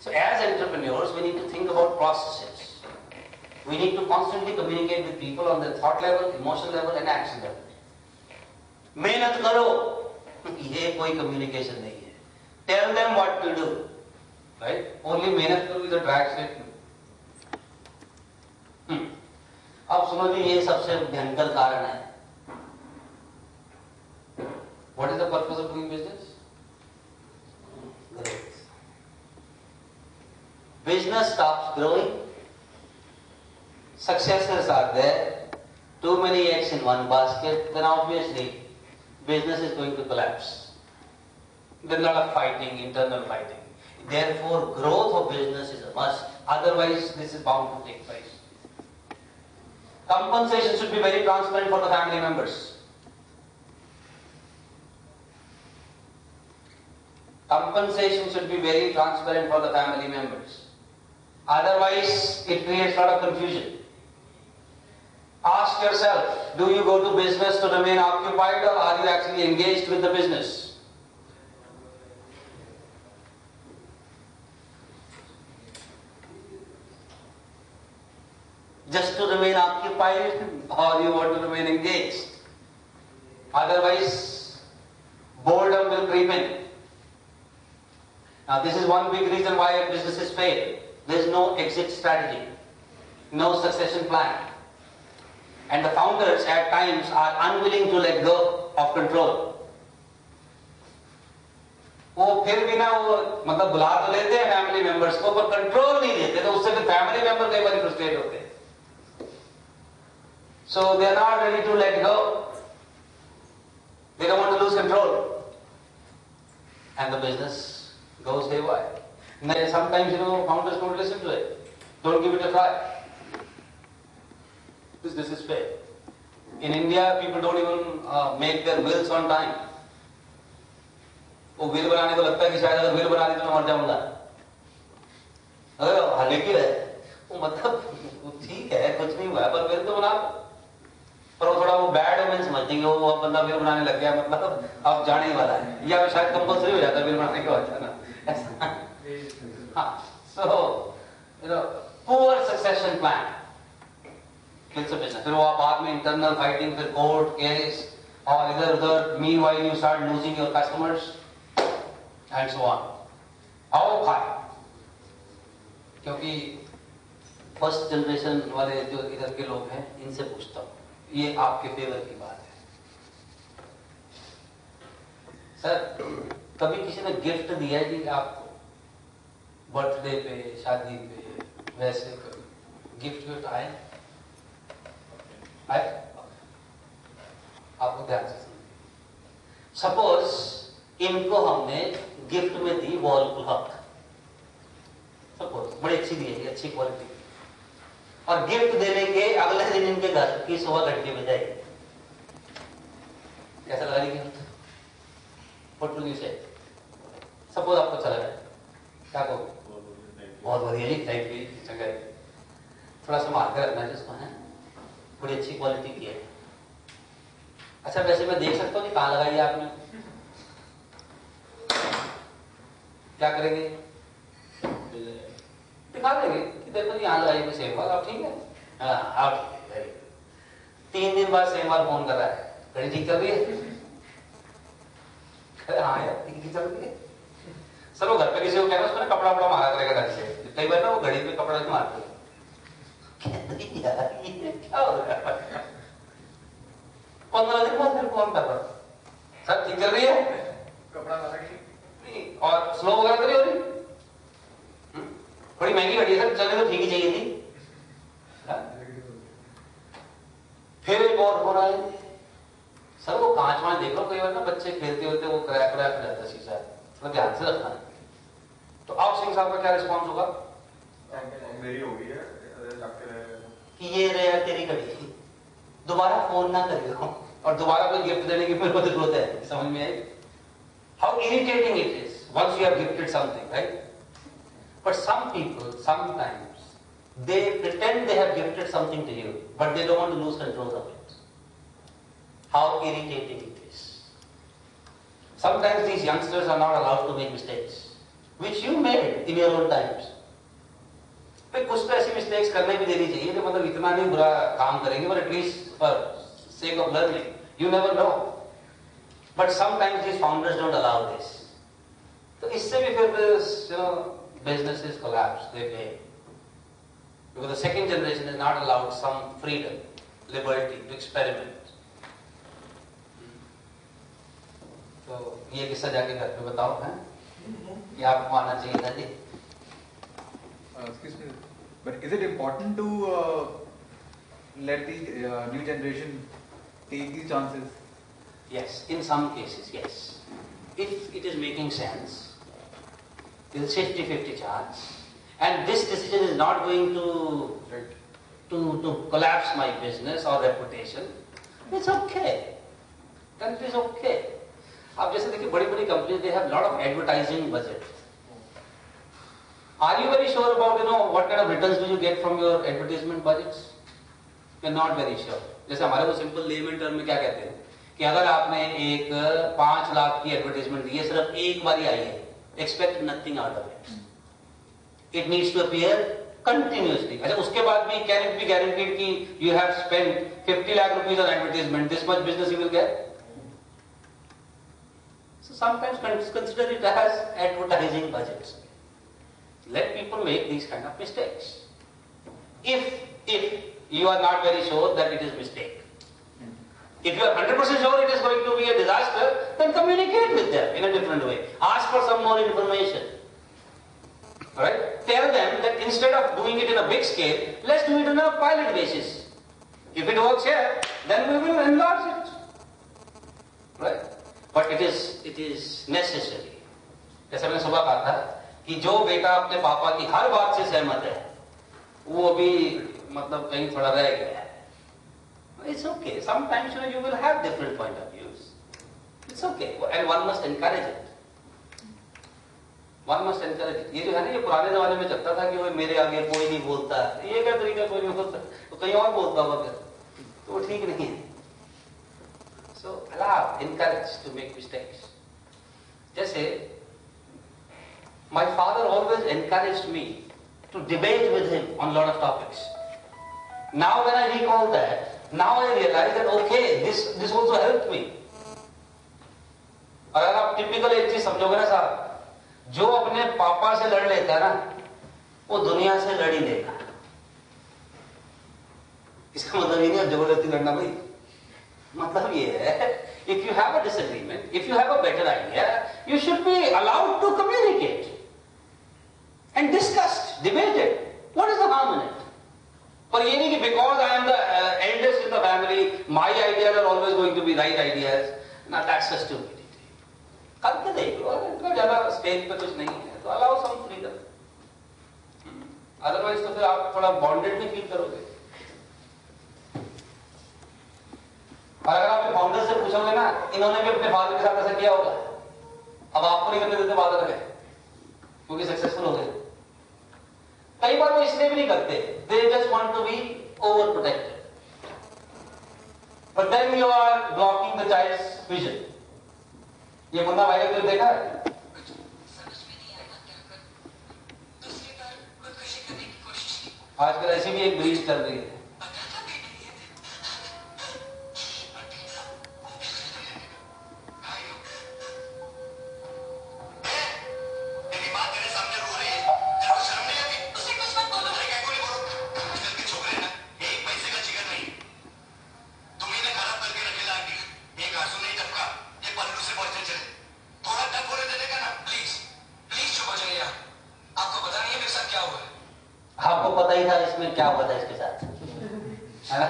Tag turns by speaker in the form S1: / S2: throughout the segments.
S1: So as entrepreneurs, we need to think about processes. We need to constantly communicate with people on their thought level, emotion level and action level. मेहनत करो, ये कोई communication नहीं है. Tell them what to do, right? Only मेहनत करो is a drag statement. अब सुनो जी, ये सबसे भयंकर कारण है. What is the purpose of doing business? Growth. Business stops growing. Successors are there. Too many eggs in one basket. Then obviously, business is going to collapse. There's a lot of fighting, internal fighting. Therefore, growth of business is a must. Otherwise, this is bound to take place. Compensation should be very transparent for the family members. Compensation should be very transparent for the family members. Otherwise, it creates a lot of confusion. Ask yourself, do you go to business to remain occupied or are you actually engaged with the business? Just to remain occupied or you want to remain engaged? Otherwise, boredom will creep in. Now this is one big reason why businesses fail. There is no exit strategy, no succession plan. And the founders at times are unwilling to let go of control. वो फिर भी ना वो मतलब बुला तो लेते हैं फैमिली मेंबर्स को, पर कंट्रोल नहीं देते, तो उससे फिर फैमिली मेंबर कई बार फ्रस्ट्रेट होते हैं. So they are not ready to let go. They don't want to lose control. And the business goes haywire. Sometimes, founders don't listen to it. Don't give it a try. This is fair. In India, people don't even make their wills on time. वो will बनाने को लगता है कि शायद अगर will बना दी तो मैं मर जाऊंगा. अगर हालांकि है, वो मतलब ठीक है, कुछ नहीं हुआ है, पर विल तो बना. पर वो थोड़ा वो बैड ओमेन समझते हैं, वो बंदा विल बनाने लग गया, मतलब अब जाने ही वाला है, या शायद कंपल्सरी हो जाता है विल बनाने के बाद ना. हाँ, so poor succession plan kills a business. फिर वो बाद में internal fighting, फिर court case, और इधर उधर, meanwhile you start losing your customers and so on. आओ खाए, क्योंकि फर्स्ट जनरेशन वाले जो इधर के लोग हैं, इनसे पूछता हूँ, ये आपके फेवर की बात है. सर, कभी किसी ने गिफ्ट दिया है कि आपको बर्थडे पे, शादी पे, वैसे गिफ्ट आए? आपको ध्यान से सुनिए. सपोज इनको हमने गिफ्ट में दी वॉल क्लॉक, सपोज बड़ी अच्छी दी है, अच्छी क्वालिटी, और गिफ्ट देने के अगले दिन इनके घर की सुबह घंटी बजाई. कैसा लगा gift? What will you say? Suppose आपको अच्छा लगा, क्या कहो? बहुत बढ़िया जी, थैंक यू, चंगा. थोड़ा संभाल कर रखना जिसको है, बड़ी अच्छी क्वालिटी की है. अच्छा, वैसे मैं देख सकता हूँ कि कहाँ लगाई है आपने? क्या करेंगे? दिखा देंगे कि देखो जी यहाँ लगाई है सेम वाल. आप ठीक है? हाँ, आप ठीक है. 3 दिन बाद सेम वाल फोन कर रहा है, घड़ी ठीक चल रही है? हाँ यार, ठीक चल रही है. सर वो घर पे किसी को कहना उसमें कपड़ा वपड़ा मारा करेगा घर से. कई बार ना वो घड़ी पे कपड़ा मारते हैं. क्या हो रहा है? 15 दिन बाद फिर फोन कर रहा, सर ठीक चल रही है? कपड़ा मारा नहीं, और स्लो वगैरह तो नहीं हो रही? बड़ी महंगी घड़ी है सर, चलने तो ठीक ही चाहिए थी. फिर एक और हो रहा है, सर वो कांच वांच देख लो, कई बार ना बच्चे खेलते होते वो क्रैक क्रैक हो जाता है शीशा, थोड़ा ध्यान से रखना है. तो आप सिंह साहब का क्या रिस्पॉन्स होगा?
S2: मेरी होगी है
S1: कि ये रे तेरी घड़ी, दोबारा फोन ना करियो और दोबारा कोई गिफ्ट देने की फिर जरूरत है. समझ में आई? How irritating it is once you have gifted something, right? But some people sometimes they pretend they have gifted something to you, but they don't want to lose control of it. How irritating it is. Sometimes these youngsters are not allowed to make mistakes. which you made in your own times. भाई कुछ तो ऐसी mistakes करने भी देनी चाहिए तो मतलब इतना नहीं बुरा काम करेंगे, but at least for sake of learning, you never know. But sometimes these founders don't allow this. तो इससे भी फिर businesses collapse, they fail. Because the second generation is not allowed some freedom, liberty to experiment. तो ये किस्सा जाके घर पे बताओ, हैं? ये आपको आना चाहिए था जी.
S3: Excuse me, but is it important to let the new generation take these chances?
S1: Yes, in some cases, yes. If it is making sense, it's 50-50 chance, and this decision is not going to collapse my business or reputation, it's okay. Then it is okay. अब जैसे देखिए बड़ी-बड़ी companies, they have lot of advertising budget. Are you very sure about what kind of returns do you get from your advertisement budgets? You're not very sure. जैसे हमारे को simple layman term में क्या कहते हैं कि अगर आपने एक 5 लाख की एडवर्टाइजमेंट दी है, सिर्फ एक बार ही आई है, expect nothing out of it. It needs to appear continuously. अच्छा उसके बाद भी can it be guaranteed कि you have spent 50 lakh rupees on advertisement, this much business you will get? So sometimes consider it as advertising budgets. Let people make these kind of mistakes. If you are not very sure that it is mistake. If you are 100% sure it is going to be a disaster, then communicate with them in a different way. Ask for some more information. Alright? Tell them that instead of doing it in a big scale, let's do it on a pilot basis. If it works here, then we will enlarge it. Right? But it is necessary. जैसे मैंने सुबह कहा था कि जो बेटा अपने पापा की हर बात से सहमत है, वो अभी मतलब कहीं थोड़ा रह गया है. It's okay. Sometimes you will have different point of views. It's okay, and one must encourage it. One must encourage it. ये जो है ना, ये पुराने जमाने में चलता था कि वो मेरे आगे कोई नहीं बोलता. ये क्या तरीका, कोई नहीं बोलता तो कहीं और बोलता होगा फिर, तो वो ठीक नहीं है. So allow, encourage to make mistakes. जैसे my father always encouraged me to debate with him on a lot of topics. Now when I recall that, now I realize that okay, this also helped me. अगर आप typical एक चीज समझोगे ना साहब, जो अपने पापा से लड़ लेता है ना, वो दुनिया से लड़ ही लेगा. इसका मतलब ये नहीं अब जबरदस्ती लड़ना भाई. मतलब ये है, if you have a disagreement, if you have a better idea, you should be allowed to communicate and discuss, debate it. What is the harm in it? पर ये नहीं कि because I am the eldest in the family, my ideas are always going to be right ideas. Now that's a stupidity. करके देख लो, इतना ज्यादा stage पे कुछ नहीं है, तो allow some freedom. Otherwise तो फिर आप थोड़ा bonded भी फील करोगे. और अगर आप फाउंडर से पूछोगे ना, इन्होंने भी अपने फादर के साथ ऐसा किया होगा, अब आपको नहीं करने देते फादर गए क्योंकि सक्सेसफुल हो गए. कई बार वो इसलिए भी नहीं करते, they just want to be overprotected. But then you are blocking the child's vision. ये मुन्ना भाई को देखा है? आजकल ऐसी भी एक ब्रीज चल रही है. क्या हुआ था इसके साथ, है ना?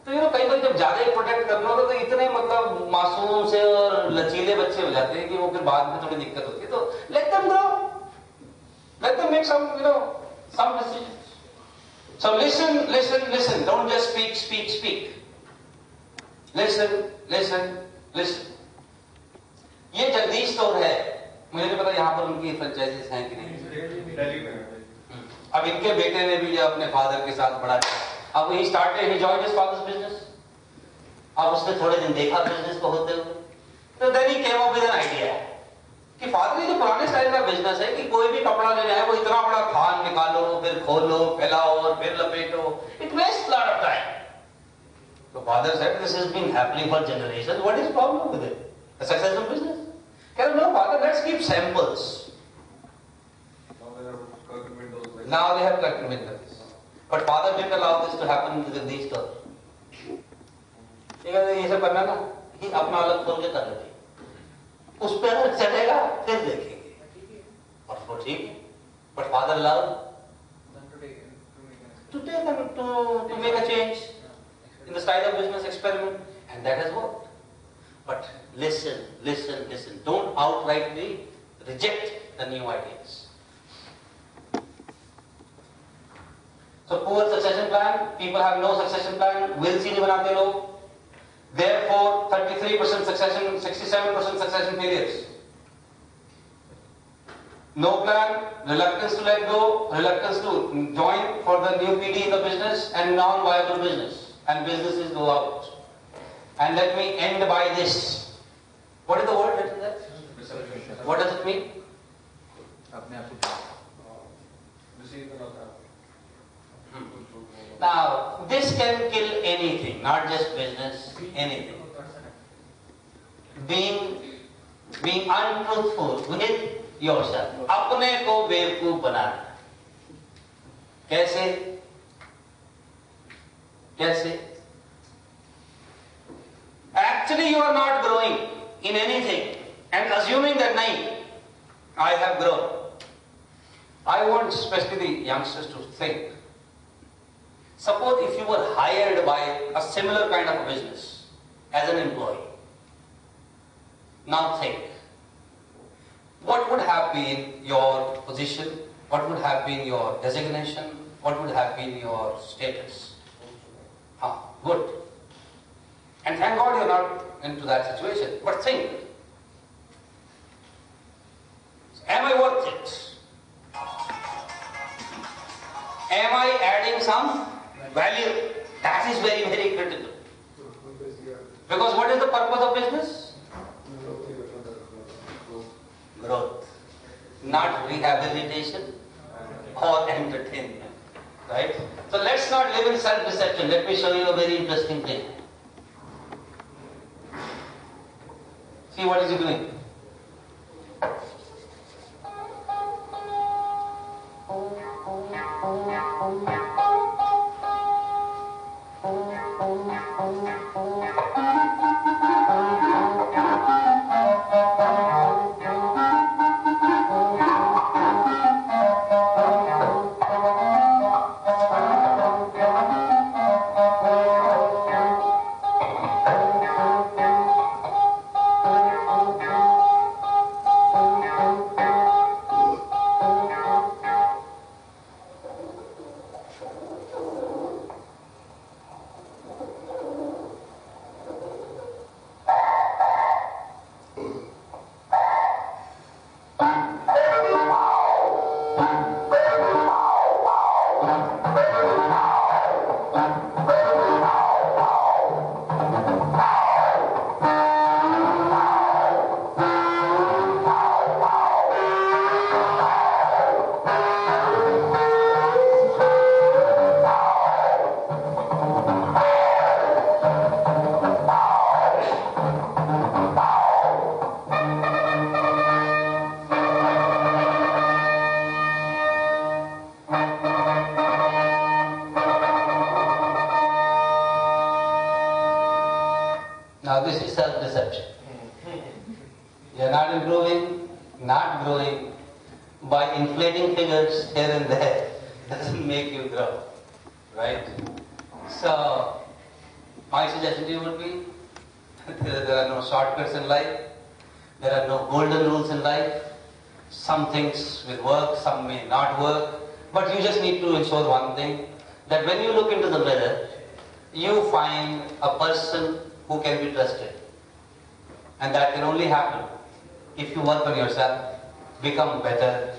S1: तो ये कई बार जब ज्यादा प्रोटेक्ट करना होता तो इतने मतलब मासूम से और लचीले बच्चे हो जाते हैं कि वो फिर बाद में थोड़ी दिक्कत होती है. तो let them grow, let them make some some decisions. So listen, don't just speak. Listen. ये जगदीश स्टोर है, मुझे नहीं पता यहाँ पर उनकी फ्रेंचाइजीज हैं कि नहीं. अब इनके बेटे ने भी अपने फादर के साथ बड़ा, अब he started, he joined his father's business. अब उसने थोड़े दिन देखा बिजनेस को होते हुए, तो then he came up with an idea कि फादर जो पुराने स्टाइल का बिजनेस है कि कोई भी कपड़ा लेना है वो इतना बड़ा थान निकालो, फिर खोलो, फैलाओ और फिर लपेटो, it waste lot of time. So father said this has been happening for generations. What is the problem with it? A successful business? Can no, father, let's keep samples. Now they have curtain windows. But father didn't allow this to happen with these stores. ये सब करना ना, ये अपना अलग खोल के कर लेते. उस पर अगर चलेगा फिर देखेंगे. और वो ठीक है. But father allowed to make a change in the style of business experiment, and that has worked. But listen. Don't outrightly reject the new ideas. So poor succession plan, people have no succession plan, wills ही नहीं बनाते लोग. Therefore, 33% succession, 67% succession failures. No plan, reluctance to let go, reluctance to join for the new PD in the business, and non-viable business. And businesses go out. And let me end by this. What is the word written there? What does it mean? Now, this can kill anything, not just business, anything. Being untruthful with yourself. अपने को बेवकूफ बनाना. कैसे? Actually, you are not growing in anything and assuming that I have grown. I want especially the youngsters to think. Suppose if you were hired by a similar kind of a business as an employee. Now think. What would have been your position? What would have been your designation? What would have been your status? Good. And thank God you're not into that situation. But think. Am I worth it? Am I adding some value? That is very, very critical. Because what is the purpose of business? Growth. Not rehabilitation or entertainment. Right? So let's not live in self-deception. Let me show you a very interesting thing. See what is he doing? Now this is self-deception. You are not improving, not growing. By inflating figures here and there doesn't make you grow. Right? So, my suggestion to you would be, there are no shortcuts in life. There are no golden rules in life. Some things will work, some may not work. But you just need to ensure one thing, that when you look into the mirror, you find a person who can be trusted. And that can only happen if you work on yourself, become better,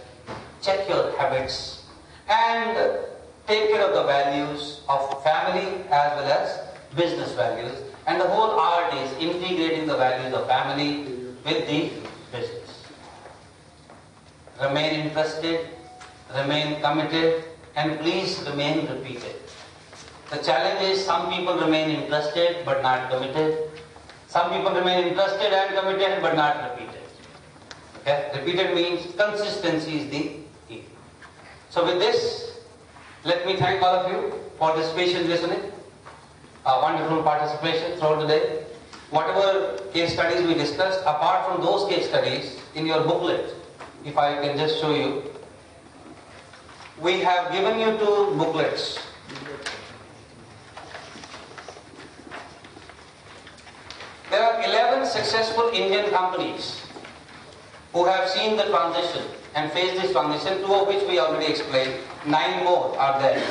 S1: check your habits, and take care of the values of family as well as business values. And the whole art is integrating the values of family with the business. remain interested, remain committed, and please remain repeated. The challenge is some people remain interested but not committed. Some people remain interested and committed but not repeated. Okay? Repeated means consistency is the key. So with this, let me thank all of you for this patient listening, wonderful participation throughout the day. Whatever case studies we discussed, apart from those case studies, in your booklet, if I can just show you, we have given you 2 booklets. There are 11 successful Indian companies who have seen the transition and faced this transition, 2 of which we already explained, 9 more are there.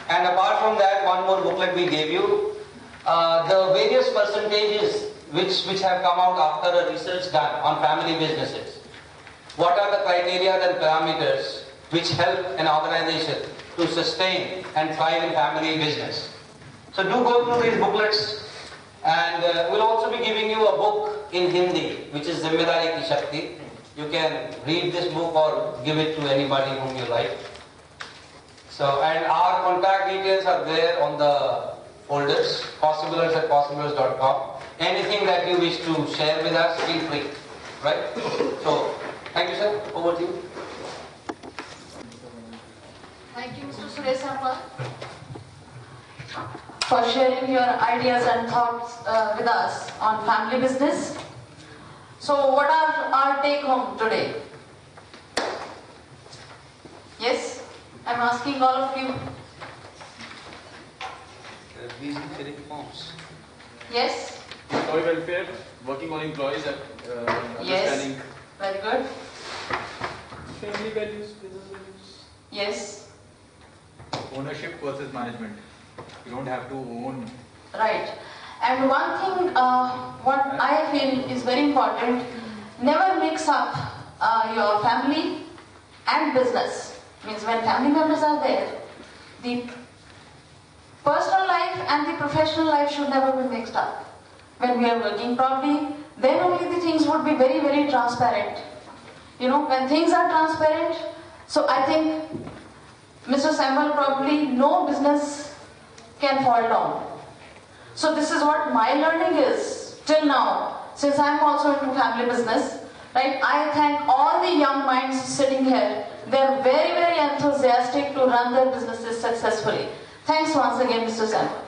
S1: And apart from that, 1 more booklet we gave you, the various percentages which have come out after a research done on family businesses. What are the criteria and parameters which help an organization to sustain and thrive in family business? So do go through these booklets. And we'll also be giving you a book in Hindi, which is Zimmedari Ki Shakti. You can read this book or give it to anybody whom you like. So, and our contact details are there on the folders, possiblers@possiblers.com. Anything that you wish to share with us, feel free. Right? So, thank you, sir. Over to you.
S4: Thank you, Mr. Suresh Sambal, for sharing your ideas and thoughts with us on family business. So what are our take home today? Yes, I'm asking all of you.
S1: Busy filling forms.
S4: Yes?
S5: Employee welfare, working on employees and understanding.
S4: Yes, very good.
S5: Family values, business values.
S4: Yes,
S3: Ownership versus management. You don't have to own.
S4: right. And one thing, what I feel is very important, never mix up your family and business. Means when family members are there, the personal life and the professional life should never be mixed up. When we are working properly, then only the things would be very, very transparent. You know, when things are transparent, so I think Mr. Sambal, probably no business can fall down. So this is what my learning is till now, since I'm also into family business, right? I thank all the young minds sitting here. They're very, very enthusiastic to run their businesses successfully. Thanks once again, Mr. Sambal.